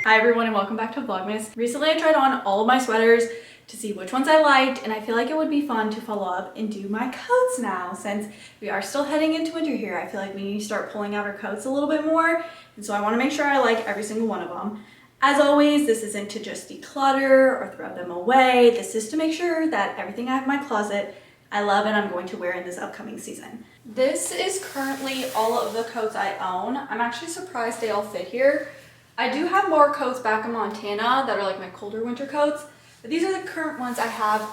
Hi everyone and welcome back to Vlogmas. Recently I tried on all of my sweaters to see which ones I liked, and I feel like it would be fun to follow up and do my coats now. Since we are still heading into winter here, I feel like we need to start pulling out our coats a little bit more, and so I want to make sure I like every single one of them. As always, this isn't to just declutter or throw them away. This is to make sure that everything I have in my closet I love and I'm going to wear in this upcoming season. This is currently all of the coats I own. I'm actually surprised they all fit here. I do have more coats back in Montana that are like my colder winter coats, but these are the current ones I have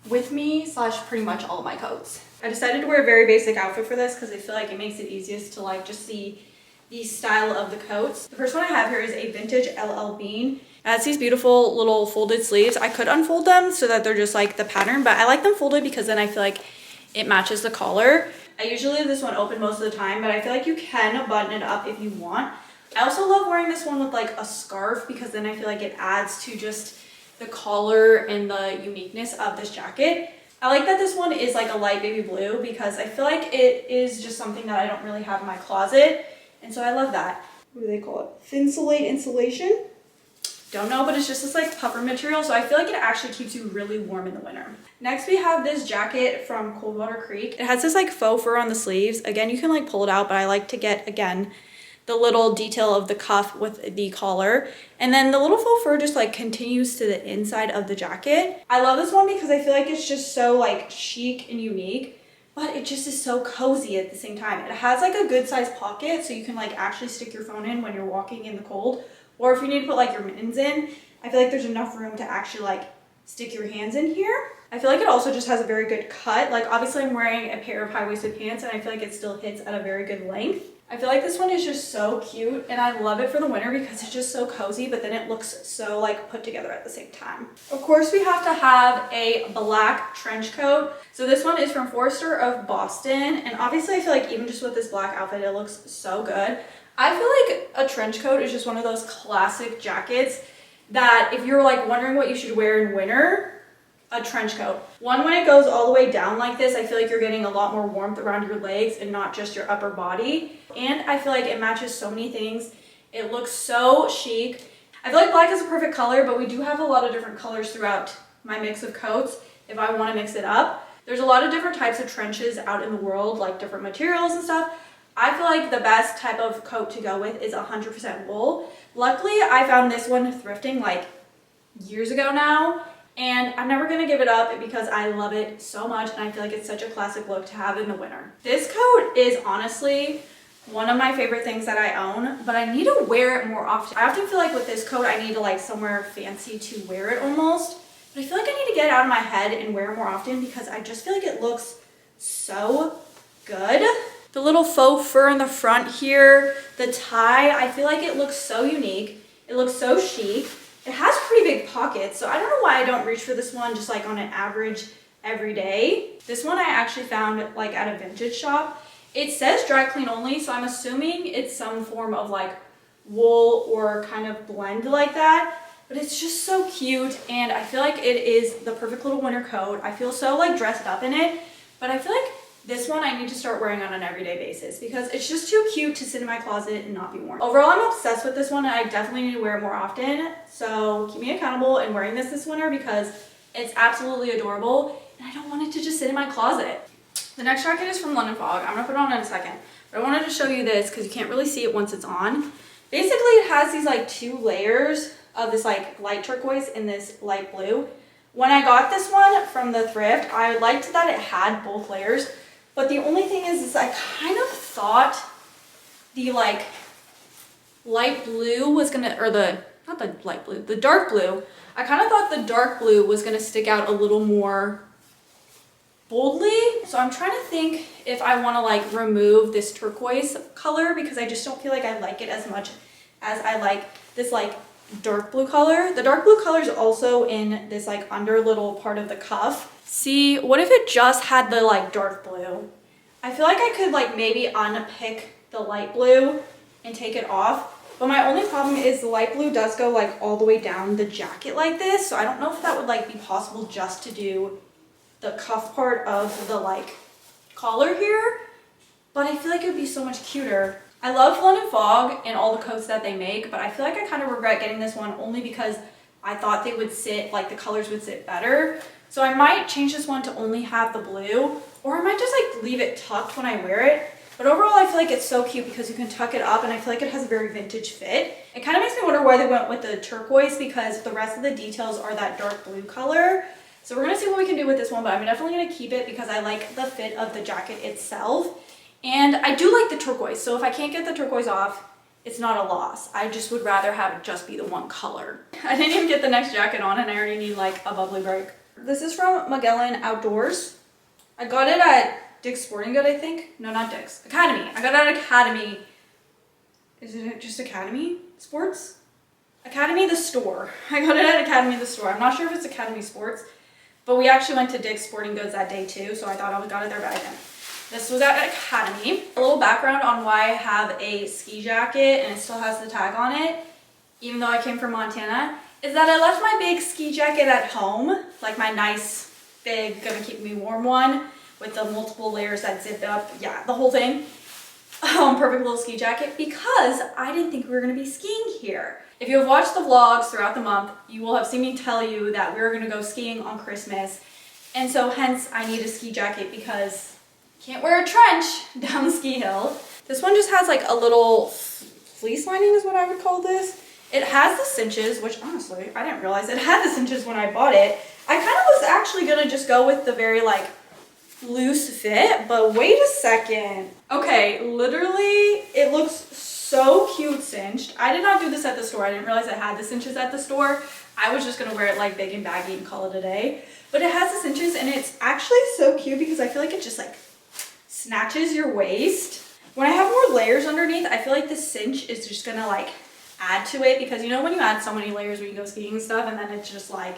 with me slash pretty much all of my coats. I decided to wear a very basic outfit for this because I feel like it makes it easiest to like just see the style of the coats. The first one I have here is a vintage LL Bean. It has these beautiful little folded sleeves. I could unfold them so that they're just like the pattern, but I like them folded because then I feel like it matches the collar. I usually leave this one open most of the time, but I feel like you can button it up if you want. I also love wearing this one with like a scarf because then I feel like it adds to just the collar and the uniqueness of this jacket. I like that this one is like a light baby blue because I feel like it is just something that I don't really have in my closet. And so I love that. What do they call it? Thinsulate insulation? Don't know, but it's just this like puffer material. So I feel like it actually keeps you really warm in the winter. Next we have this jacket from Coldwater Creek. It has this like faux fur on the sleeves. Again, you can like pull it out, but I like to get, again, the little detail of the cuff with the collar, and then the little faux fur just like continues to the inside of the jacket. I love this one because I feel like it's just so like chic and unique, but it just is so cozy at the same time. It has like a good sized pocket so you can like actually stick your phone in when you're walking in the cold, or if you need to put like your mittens in, I feel like there's enough room to actually like stick your hands in here. I feel like it also just has a very good cut. Like obviously I'm wearing a pair of high-waisted pants and I feel like it still hits at a very good length. I feel like this one is just so cute and I love it for the winter because it's just so cozy, but then it looks so like put together at the same time. Of course, we have to have a black trench coat. So this one is from Forester of Boston. And obviously I feel like even just with this black outfit, it looks so good. I feel like a trench coat is just one of those classic jackets that if you're like wondering what you should wear in winter, a trench coat. One, when it goes all the way down like this, I feel like you're getting a lot more warmth around your legs and not just your upper body. And I feel like it matches so many things. It looks so chic. I feel like black is a perfect color, but we do have a lot of different colors throughout my mix of coats if I want to mix it up. There's a lot of different types of trenches out in the world, like different materials and stuff. I feel like the best type of coat to go with is 100% wool. Luckily, I found this one thrifting like years ago now, and I'm never gonna give it up because I love it so much and I feel like it's such a classic look to have in the winter. This coat is honestly one of my favorite things that I own, but I need to wear it more often. I often feel like with this coat, I need to like somewhere fancy to wear it almost, but I feel like I need to get it out of my head and wear it more often because I just feel like it looks so good. The little faux fur in the front here, the tie, I feel like it looks so unique. It looks so chic. It has pretty big pockets, so I don't know why I don't reach for this one just like on an average every day. This one I actually found like at a vintage shop. It says dry clean only, so I'm assuming it's some form of like wool or kind of blend like that. But it's just so cute and I feel like it is the perfect little winter coat. I feel so like dressed up in it, but I feel like this one I need to start wearing on an everyday basis because it's just too cute to sit in my closet and not be worn. Overall, I'm obsessed with this one and I definitely need to wear it more often. So keep me accountable in wearing this winter because it's absolutely adorable and I don't want it to just sit in my closet. The next jacket is from London Fog. I'm gonna put it on in a second, but I wanted to show you this because you can't really see it once it's on. Basically, it has these like two layers of this like light turquoise and this light blue. When I got this one from the thrift, I liked that it had both layers. But the only thing is I kind of thought the like light blue was gonna, or not the light blue, the dark blue. I kind of thought the dark blue was gonna stick out a little more boldly. So I'm trying to think if I wanna like remove this turquoise color because I just don't feel like I like it as much as I like this like dark blue color. The dark blue color is also in this like under little part of the cuff. See, what if it just had the like dark blue? I feel like I could like maybe unpick the light blue and take it off. But my only problem is the light blue does go like all the way down the jacket like this. So I don't know if that would like be possible just to do the cuff part of the like collar here. But I feel like it would be so much cuter I love London Fog and all the coats that they make, but I feel like I kind of regret getting this one only because I thought they would sit, like the colors would sit better. So I might change this one to only have the blue, or I might just like leave it tucked when I wear it. But overall, I feel like it's so cute because you can tuck it up and I feel like it has a very vintage fit. It kind of makes me wonder why they went with the turquoise because the rest of the details are that dark blue color. So we're gonna see what we can do with this one, but I'm definitely gonna keep it because I like the fit of the jacket itself. And I do like the turquoise, so if I can't get the turquoise off, it's not a loss. I just would rather have it just be the one color. I didn't even get the next jacket on and I already need like a bubbly break. This is from Magellan Outdoors. I got it at Dick's Sporting Good, I think. No, not Dick's. Academy. I got it at Academy. Is it just Academy Sports? Academy the store. I got it at Academy the store. I'm not sure if it's Academy Sports, but we actually went to Dick's Sporting Goods that day too, so I thought I got it there, but I didn't. This was at Academy. A little background on why I have a ski jacket and it still has the tag on it, even though I came from Montana, is that I left my big ski jacket at home, like my nice, big, gonna keep me warm one with the multiple layers that zip up, yeah, the whole thing. Perfect little ski jacket because I didn't think we were gonna be skiing here. If you have watched the vlogs throughout the month, you will have seen me tell you that we were gonna go skiing on Christmas. And so hence I need a ski jacket because can't wear a trench down the ski hill. This one just has like a little fleece lining is what I would call this. It has the cinches, which honestly, I didn't realize it had the cinches when I bought it. I kind of was actually gonna just go with the very like loose fit, but wait a second. Okay, literally it looks so cute cinched. I did not do this at the store. I didn't realize it had the cinches at the store. I was just gonna wear it like big and baggy and call it a day. But it has the cinches and it's actually so cute because I feel like it just like snatches your waist. When I have more layers underneath, I feel like the cinch is just gonna like add to it because you know when you add so many layers when you go skiing and stuff and then it's just like,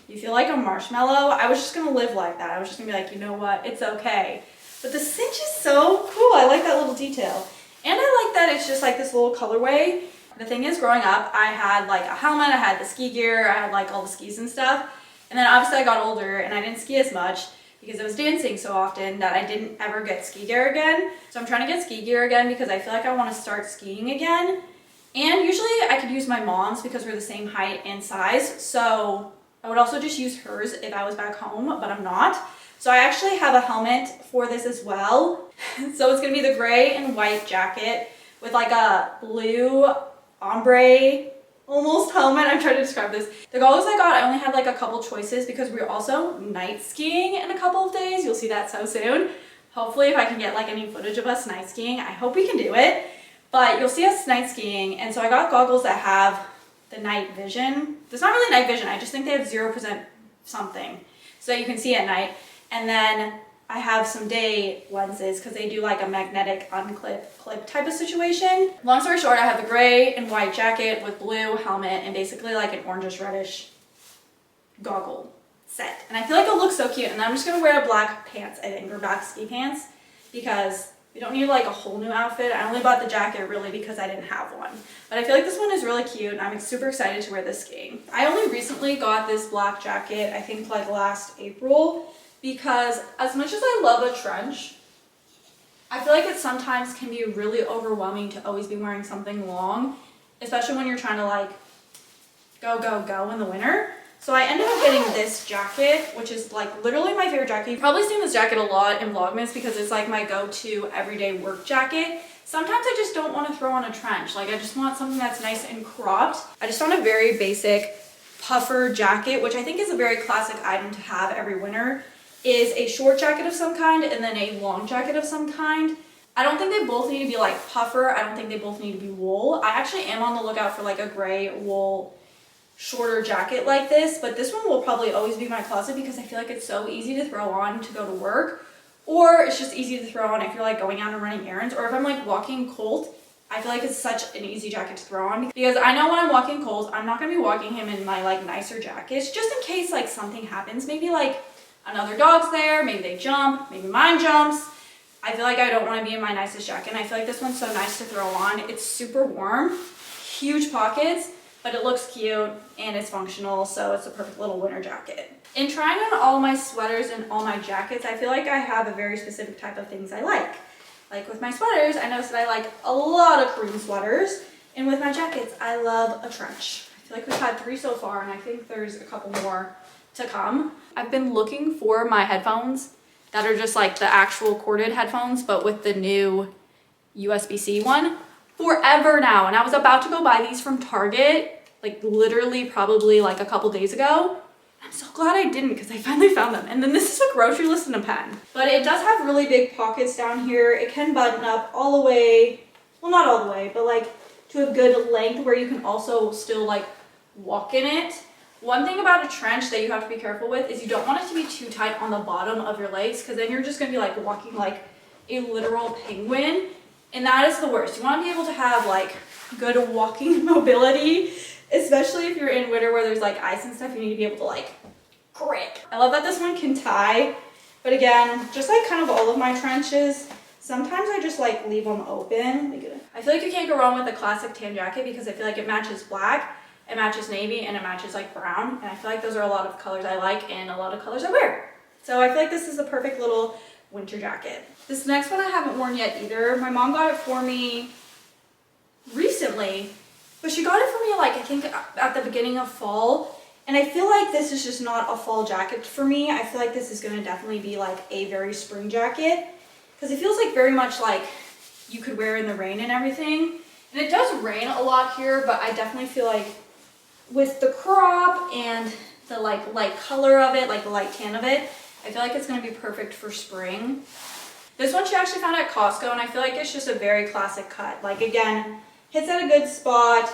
you feel like a marshmallow. I was just gonna live like that. I was just gonna be like, you know what, it's okay. But the cinch is so cool. I like that little detail. And I like that it's just like this little colorway. The thing is, growing up, I had like a helmet, I had the ski gear, I had like all the skis and stuff. And then obviously I got older and I didn't ski as much because I was dancing so often that I didn't ever get ski gear again. So I'm trying to get ski gear again because I feel like I want to start skiing again. And usually I could use my mom's because we're the same height and size. So I would also just use hers if I was back home, but I'm not. So I actually have a helmet for this as well. So it's gonna be the gray and white jacket with like a blue ombre almost helmet. I'm trying to describe this. The goggles I got, I only had like a couple choices because we're also night skiing in a couple of days. You'll see that so soon. Hopefully if I can get like any footage of us night skiing, I hope we can do it. But you'll see us night skiing. And so I got goggles that have the night vision. There's not really night vision. I just think they have 0% something so that you can see at night. And then I have some day lenses because they do like a magnetic unclip clip type of situation. Long story short, I have the gray and white jacket with blue helmet and basically like an orangish reddish goggle set. And I feel like it'll look so cute. And then I'm just gonna wear black pants, I think, or black ski pants because we don't need like a whole new outfit. I only bought the jacket really because I didn't have one. But I feel like this one is really cute and I'm super excited to wear this skiing. I only recently got this black jacket, I think like last April, because as much as I love a trench, I feel like it sometimes can be really overwhelming to always be wearing something long, especially when you're trying to like go in the winter. So I ended up getting this jacket, which is like literally my favorite jacket. You've probably seen this jacket a lot in Vlogmas because it's like my go-to everyday work jacket. Sometimes I just don't want to throw on a trench. Like I just want something that's nice and cropped. I just found a very basic puffer jacket, which I think is a very classic item to have every winter, is a short jacket of some kind and then a long jacket of some kind. I don't think they both need to be like puffer. I don't think they both need to be wool. I actually am on the lookout for like a gray wool shorter jacket like this, but this one will probably always be in my closet because I feel like it's so easy to throw on to go to work, or it's just easy to throw on if you're like going out and running errands, or if I'm like walking cold. I feel like it's such an easy jacket to throw on because I know when I'm walking cold, I'm not gonna be walking him in my like nicer jackets just in case like something happens. Maybe like another dog's there, maybe they jump, maybe mine jumps. I feel like I don't want to be in my nicest jacket, and I feel like this one's so nice to throw on. It's super warm, huge pockets, but it looks cute and it's functional, so it's a perfect little winter jacket. In trying on all my sweaters and all my jackets, I feel like I have a very specific type of things I like. like with my sweaters, I noticed that I like a lot of cream sweaters. And with my jackets, I love a trench. I feel like we've had 3 so far, and I think there's a couple more to come. I've been looking for my headphones that are just like the actual corded headphones, but with the new USB-C one forever now. And I was about to go buy these from Target, like literally probably like a couple days ago. I'm so glad I didn't because I finally found them. And then this is a grocery list and a pen. But it does have really big pockets down here. It can button up all the way, well, not all the way, but like to a good length where you can also still like walk in it. One thing about a trench that you have to be careful with is you don't want it to be too tight on the bottom of your legs, because then you're just gonna be like walking like a literal penguin. And that is the worst. You want to be able to have like good walking mobility, especially if you're in winter where there's like ice and stuff. You need to be able to like grip. I love that this one can tie, but again, just like kind of all of my trenches, sometimes I just like leave them open. I feel like you can't go wrong with a classic tan jacket because I feel like it matches black, it matches navy, and it matches like brown. And I feel like those are a lot of colors I like and a lot of colors I wear. So I feel like this is the perfect little winter jacket. This next one I haven't worn yet either. My mom got it for me recently, but she got it for me like I think at the beginning of fall. And I feel like this is just not a fall jacket for me. I feel like this is gonna definitely be like a very spring jacket because it feels like very much like you could wear in the rain and everything. And it does rain a lot here, but I definitely feel like with the crop and the like light color of it, like the light tan of it, I feel like it's gonna be perfect for spring. This one she actually found at Costco, and I feel like it's just a very classic cut. Like again, hits at a good spot.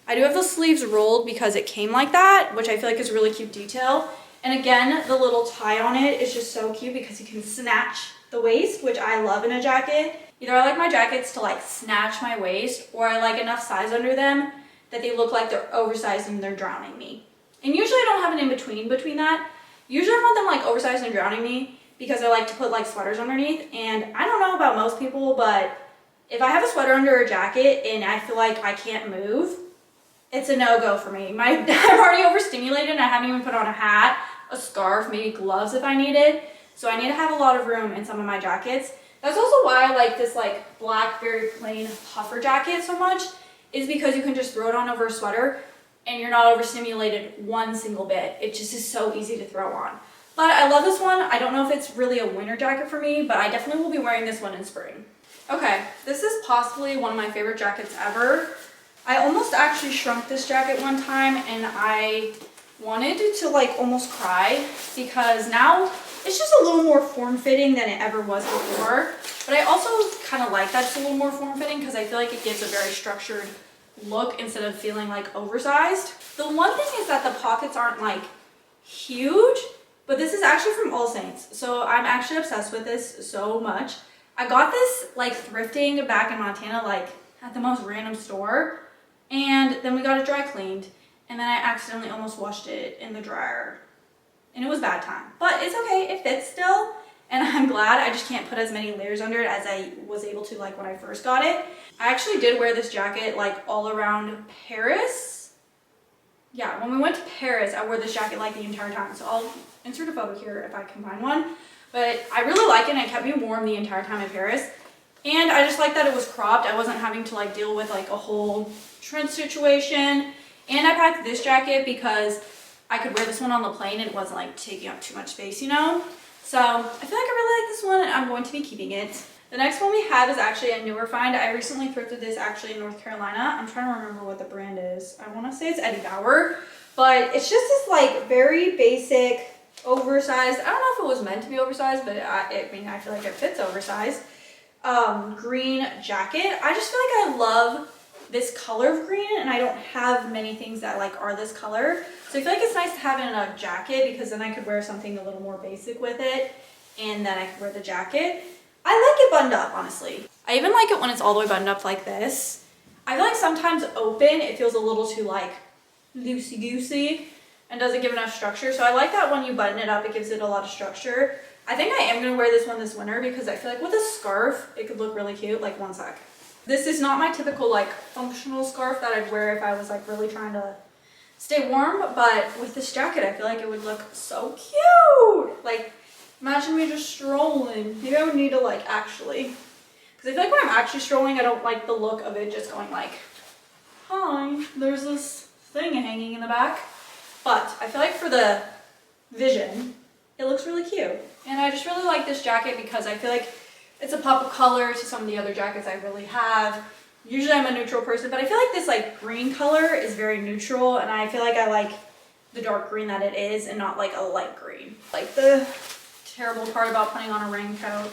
I do have the sleeves rolled because it came like that, which I feel like is a really cute detail. And again, the little tie on it is just so cute because you can snatch the waist, which I love in a jacket. Either I like my jackets to like snatch my waist, or I like enough size under them that they look like they're oversized and they're drowning me. And usually I don't have an in-between that. Usually I want them like oversized and drowning me because I like to put like sweaters underneath. And I don't know about most people, but if I have a sweater under a jacket and I feel like I can't move, it's a no-go for me. I'm already overstimulated and I haven't even put on a hat, a scarf, maybe gloves if I need it. So I need to have a lot of room in some of my jackets. That's also why I like this like black, very plain puffer jacket so much, is because you can just throw it on over a sweater and you're not overstimulated one single bit. It just is so easy to throw on. But I love this one. I don't know if it's really a winter jacket for me, but I definitely will be wearing this one in spring. Okay, this is possibly one of my favorite jackets ever. I almost actually shrunk this jacket one time and I wanted to like almost cry because now it's just a little more form-fitting than it ever was before. But I also kind of like that it's a little more form-fitting because I feel like it gives a very structured look instead of feeling like oversized. The one thing is that the pockets aren't like huge, but this is actually from All Saints. So I'm actually obsessed with this so much. I got this like thrifting back in Montana, like at the most random store. And then we got it dry cleaned. And then I accidentally almost washed it in the dryer. And it was bad time. But it's okay, it fits still. And I'm glad. I just can't put as many layers under it as I was able to like when I first got it. I actually did wear this jacket like all around Paris. Yeah, when we went to Paris, I wore this jacket like the entire time. So I'll insert a photo here if I can find one. But I really like it and it kept me warm the entire time in Paris. And I just like that it was cropped. I wasn't having to like deal with like a whole trench situation. And I packed this jacket because I could wear this one on the plane and it wasn't like taking up too much space, you know? So I feel like I really like this one and I'm going to be keeping it. The next one we have is actually a newer find. I recently thrifted this actually in North Carolina. I'm trying to remember what the brand is. I want to say it's Eddie Bauer, but it's just this like very basic, oversized. I don't know if it was meant to be oversized, but I mean, I feel like it fits oversized. Green jacket. I just feel like I love this color of green and I don't have many things that like are this color. So I feel like it's nice to have it in a jacket because then I could wear something a little more basic with it and then I could wear the jacket. I like it buttoned up, honestly. I even like it when it's all the way buttoned up like this. I feel like sometimes open, it feels a little too like loosey-goosey and doesn't give enough structure. So I like that when you button it up, it gives it a lot of structure. I think I am gonna wear this one this winter because I feel like with a scarf, it could look really cute. Like one sec. This is not my typical like functional scarf that I'd wear if I was like really trying to stay warm, but with this jacket, I feel like it would look so cute. Like imagine me just strolling. Maybe I would need to like actually Because I feel like when I'm actually strolling, I don't like the look of it just going like, hi, there's this thing hanging in the back. But I feel like for the vision, it looks really cute. And I just really like this jacket because I feel like it's a pop of color to some of the other jackets I really have. Usually I'm a neutral person, but I feel like this like green color is very neutral, and I feel like I like the dark green that it is and not like a light green. Like the terrible part about putting on a raincoat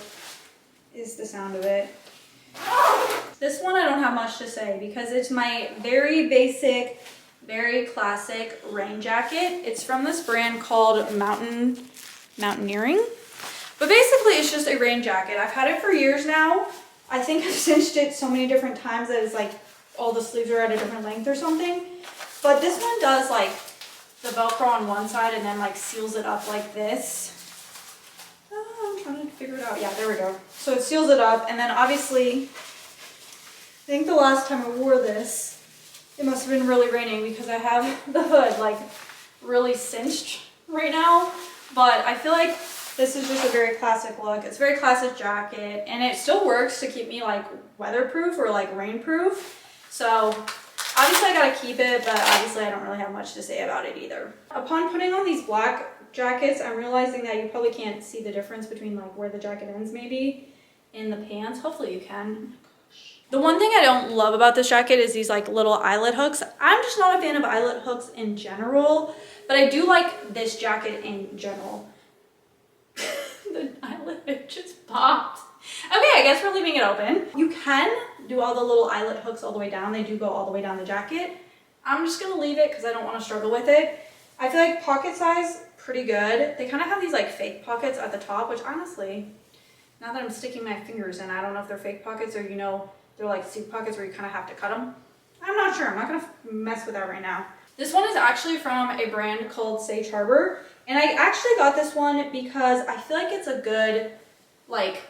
is the sound of it. This one I don't have much to say because it's my very basic, very classic rain jacket. It's from this brand called Mountaineering. But basically it's just a rain jacket. I've had it for years now. I think I've cinched it so many different times that it's like all the sleeves are at a different length or something. But this one does like the Velcro on one side and then like seals it up like this. Oh, I'm trying to figure it out. Yeah, there we go. So it seals it up, and then obviously, I think the last time I wore this, it must have been really raining because I have the hood like really cinched right now. But I feel like this is just a very classic look. It's a very classic jacket, and it still works to keep me like weatherproof or like rainproof. So obviously I gotta keep it, but obviously I don't really have much to say about it either. Upon putting on these black jackets, I'm realizing that you probably can't see the difference between like where the jacket ends maybe in the pants. Hopefully you can. The one thing I don't love about this jacket is these like little eyelet hooks. I'm just not a fan of eyelet hooks in general, but I do like this jacket in general. The eyelet just popped. Okay, I guess we're leaving it open. You can do all the little eyelet hooks all the way down. They do go all the way down the jacket. I'm just gonna leave it because I don't want to struggle with it. I feel like pocket size, pretty good. They kind of have these like fake pockets at the top, which honestly, now that I'm sticking my fingers in, I don't know if they're fake pockets or, you know, they're like suit pockets where you kind of have to cut them. I'm not sure. I'm not gonna mess with that right now. This one is actually from a brand called Sage Harbor. And I actually got this one because I feel like it's a good, like,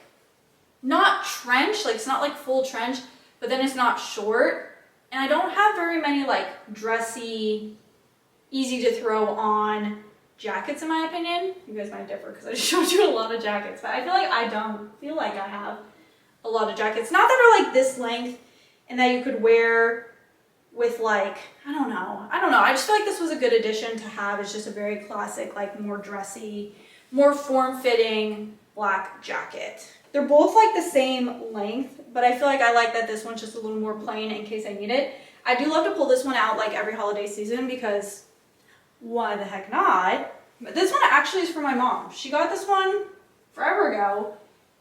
not trench, like it's not like full trench, but then it's not short. And I don't have very many like dressy, easy to throw on jackets in my opinion. You guys might differ because I just showed you a lot of jackets, but I feel like I don't feel like I have a lot of jackets. Not that are like this length and that you could wear with like, I don't know. I just feel like this was a good addition to have. It's just a very classic, like more dressy, more form-fitting black jacket. They're both like the same length, but I feel like I like that this one's just a little more plain in case I need it. I do love to pull this one out like every holiday season because why the heck not? But this one actually is for my mom. She got this one forever ago,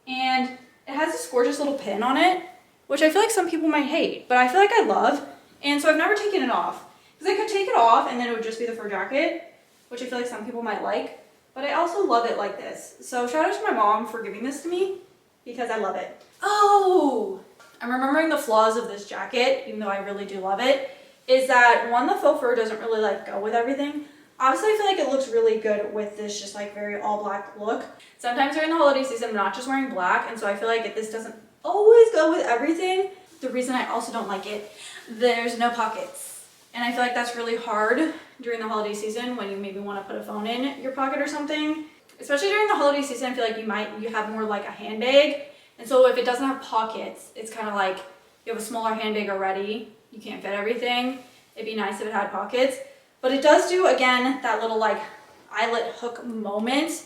and it has this gorgeous little pin on it, which I feel like some people might hate, but I feel like I love. And so I've never taken it off. Because I could take it off and then it would just be the fur jacket, which I feel like some people might like. But I also love it like this. So shout out to my mom for giving this to me because I love it. Oh, I'm remembering the flaws of this jacket, even though I really do love it, is that one, the faux fur doesn't really like go with everything. Obviously, I feel like it looks really good with this just like very all black look. Sometimes during the holiday season, I'm not just wearing black, and so I feel like if this doesn't always go with everything. The reason I also don't like it, there's no pockets. And I feel like that's really hard during the holiday season when you maybe want to put a phone in your pocket or something. Especially during the holiday season, I feel like you have more like a handbag. And so if it doesn't have pockets, it's kind of like you have a smaller handbag already. You can't fit everything. It'd be nice if it had pockets. But it does do, again, that little like eyelet hook moment.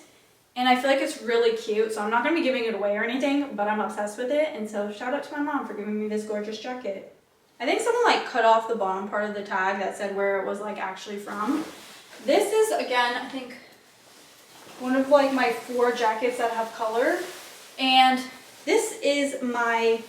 And I feel like it's really cute, so I'm not going to be giving it away or anything, but I'm obsessed with it. And so shout out to my mom for giving me this gorgeous jacket. I think someone like cut off the bottom part of the tag that said where it was like actually from. This is, again, I think one of like my 4 jackets that have color. And this is my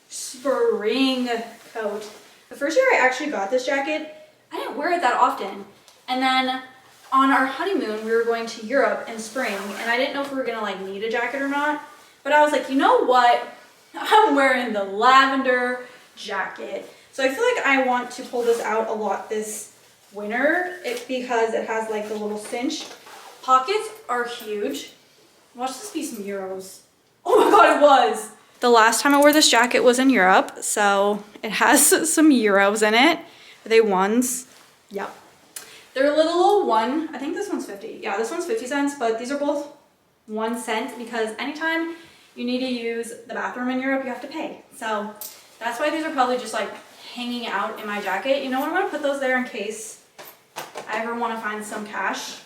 spring coat. The first year I actually got this jacket, I didn't wear it that often. And then on our honeymoon, we were going to Europe in spring, and I didn't know if we were gonna like need a jacket or not. But I was like, you know what? I'm wearing the lavender jacket. So I feel like I want to pull this out a lot this winter because it has like the little cinch. Pockets are huge. Watch this be some euros. Oh my god, it was! The last time I wore this jacket was in Europe, so it has some euros in it. Are they ones? Yep. They're a little one. I think this one's 50. Yeah, this one's 50 cents, but these are both 1 cent because anytime you need to use the bathroom in Europe, you have to pay. So that's why these are probably just like hanging out in my jacket. You know what, I'm gonna put those there in case I ever wanna find some cash.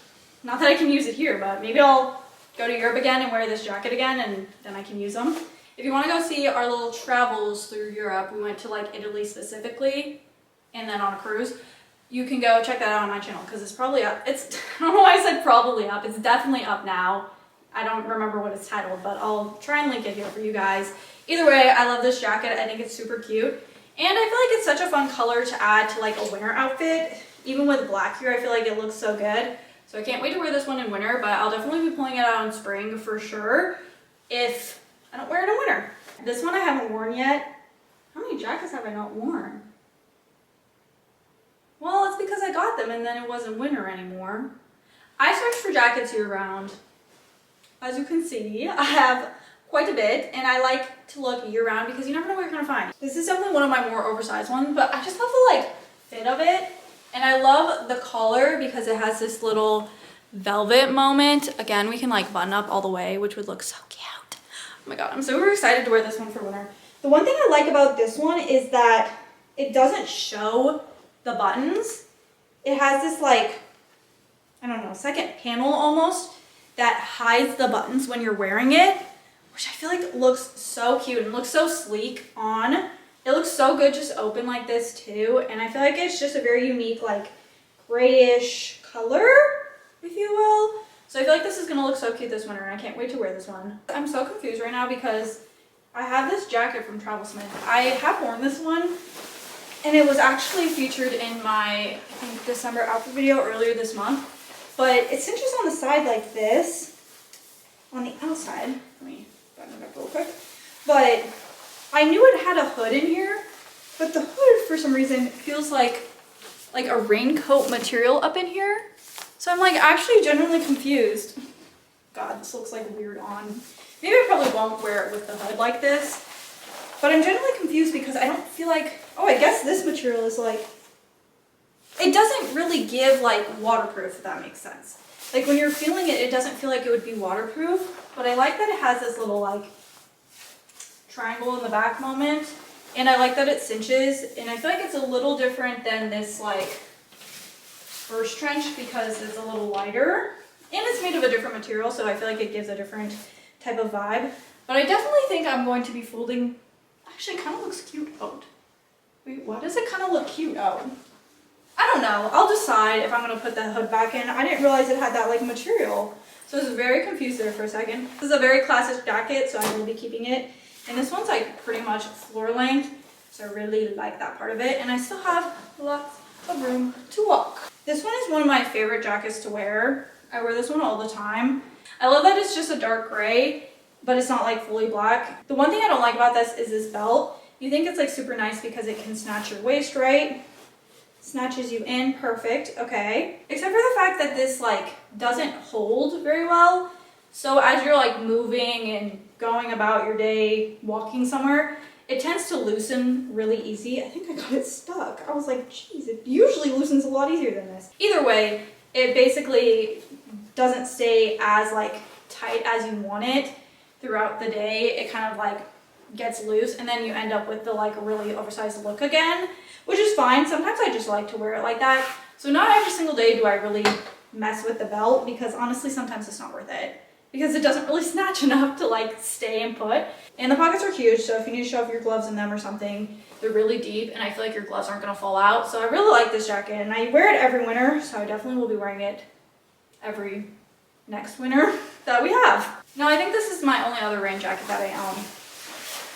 Not that I can use it here, but maybe I'll go to Europe again and wear this jacket again and then I can use them. If you wanna go see our little travels through Europe, we went to like Italy specifically and then on a cruise. You can go check that out on my channel because it's probably up. I don't know why I said probably up. It's definitely up now. I don't remember what it's titled, but I'll try and link it here for you guys. Either way, I love this jacket. I think it's super cute. And I feel like it's such a fun color to add to like a winter outfit. Even with black here, I feel like it looks so good. So I can't wait to wear this one in winter, but I'll definitely be pulling it out in spring for sure if I don't wear it in winter. This one I haven't worn yet. How many jackets have I not worn? Well, it's because I got them and then it wasn't winter anymore. I search for jackets year round. As you can see, I have quite a bit and I like to look year round because you never know what you're gonna find. This is definitely one of my more oversized ones, but I just love the like fit of it. And I love the collar because it has this little velvet moment. Again, we can like button up all the way, which would look so cute. Oh my God, I'm super excited to wear this one for winter. The one thing I like about this one is that it doesn't show the buttons. It has this like, I don't know, second panel almost that hides the buttons when you're wearing it, which I feel like looks so cute and looks so sleek on. It looks so good just open like this too. And I feel like it's just a very unique like grayish color, if you will. So I feel like this is gonna look so cute this winter and I can't wait to wear this one. I'm so confused right now because I have this jacket from Travelsmith. I have worn this one and it was actually featured in my, I think, December outfit video earlier this month. But it cinches on the side like this, on the outside. Let me button it up real quick. But I knew it had a hood in here, but the hood for some reason feels like a raincoat material up in here. So I'm like actually genuinely confused. God, this looks like weird on. Maybe I probably won't wear it with the hood like this. But I'm genuinely confused because I don't feel like, oh, I guess this material is like, it doesn't really give like waterproof, if that makes sense. Like when you're feeling it, it doesn't feel like it would be waterproof, but I like that it has this little like triangle in the back moment. And I like that it cinches, and I feel like it's a little different than this like first trench because it's a little lighter and it's made of a different material. So I feel like it gives a different type of vibe, but I definitely think I'm going to be folding. Actually, it kind of looks cute out. Wait, why does it kind of look cute out? I don't know. I'll decide if I'm going to put the hood back in. I didn't realize it had that like material. So I was very confused there for a second. This is a very classic jacket, so I will be keeping it. And this one's like pretty much floor length. So I really like that part of it. And I still have lots of room to walk. This one is one of my favorite jackets to wear. I wear this one all the time. I love that it's just a dark gray, but it's not like fully black. The one thing I don't like about this is this belt. You think it's like super nice because it can snatch your waist right. Snatches you in, perfect, okay. Except for the fact that this like doesn't hold very well. So as you're like moving and going about your day, walking somewhere, it tends to loosen really easy. I think I got it stuck. I was like, geez, it usually loosens a lot easier than this. Either way, it basically doesn't stay as like tight as you want it throughout the day. It kind of like gets loose and then you end up with the like really oversized look again, which is fine. Sometimes I just like to wear it like that. So not every single day do I really mess with the belt because honestly sometimes it's not worth it because it doesn't really snatch enough to like stay and put. And the pockets are huge, so if you need to show off your gloves in them or something, they're really deep and I feel like your gloves aren't gonna fall out. So I really like this jacket and I wear it every winter, so I definitely will be wearing it every next winter that we have. Now I think this is my only other rain jacket that I own.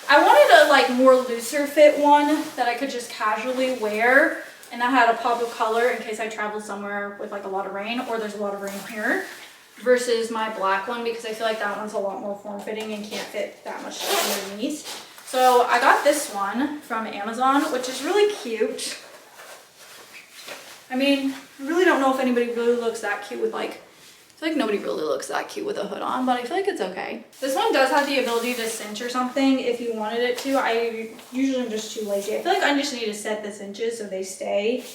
I wanted a like more looser fit one that I could just casually wear and that had a pop of color in case I traveled somewhere with like a lot of rain or there's a lot of rain here versus my black one because I feel like that one's a lot more form-fitting and can't fit that much underneath. So I got this one from Amazon, which is really cute. I mean, I really don't know if anybody really looks that cute with like, I feel like nobody really looks that cute with a hood on, but I feel like it's okay. This one does have the ability to cinch or something if you wanted it to. I usually am just too lazy. I feel like I just need to set the cinches so they stay.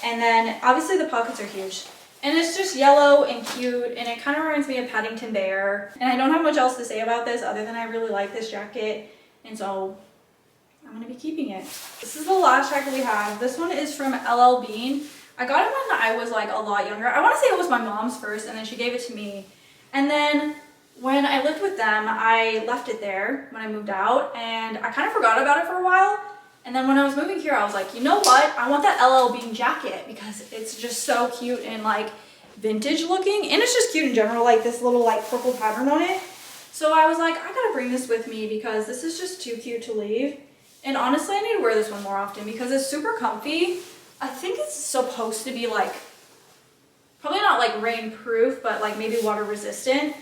And then obviously the pockets are huge. And it's just yellow and cute, and it kind of reminds me of Paddington Bear. And I don't have much else to say about this other than I really like this jacket, and so I'm gonna be keeping it. This is the last jacket we have. This one is from LL Bean. I got it when I was like a lot younger. I want to say it was my mom's first, and then she gave it to me. And then when I lived with them, I left it there when I moved out, and I kind of forgot about it for a while. And then when I was moving here, I was like, you know what? I want that LL Bean jacket because it's just so cute and like vintage looking. And it's just cute in general, like this little like purple pattern on it. So I was like, I gotta bring this with me because this is just too cute to leave. And honestly, I need to wear this one more often because it's super comfy. I think it's supposed to be like, probably not like rain proof, but like maybe water resistant.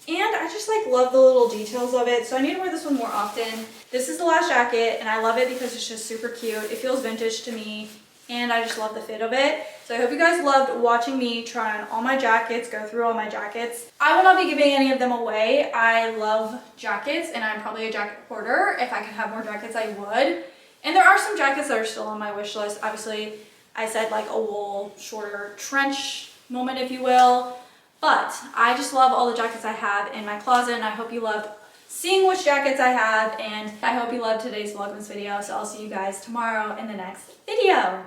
And I just like love the little details of it. So I need to wear this one more often. This is the last jacket and I love it because it's just super cute. It feels vintage to me and I just love the fit of it. So I hope you guys loved watching me try on all my jackets, go through all my jackets. I will not be giving any of them away. I love jackets and I'm probably a jacket hoarder. If I could have more jackets, I would. And there are some jackets that are still on my wish list. Obviously, I said like a wool, shorter trench moment, if you will. But I just love all the jackets I have in my closet, and I hope you loved seeing which jackets I have, and I hope you loved today's Vlogmas video. So I'll see you guys tomorrow in the next video.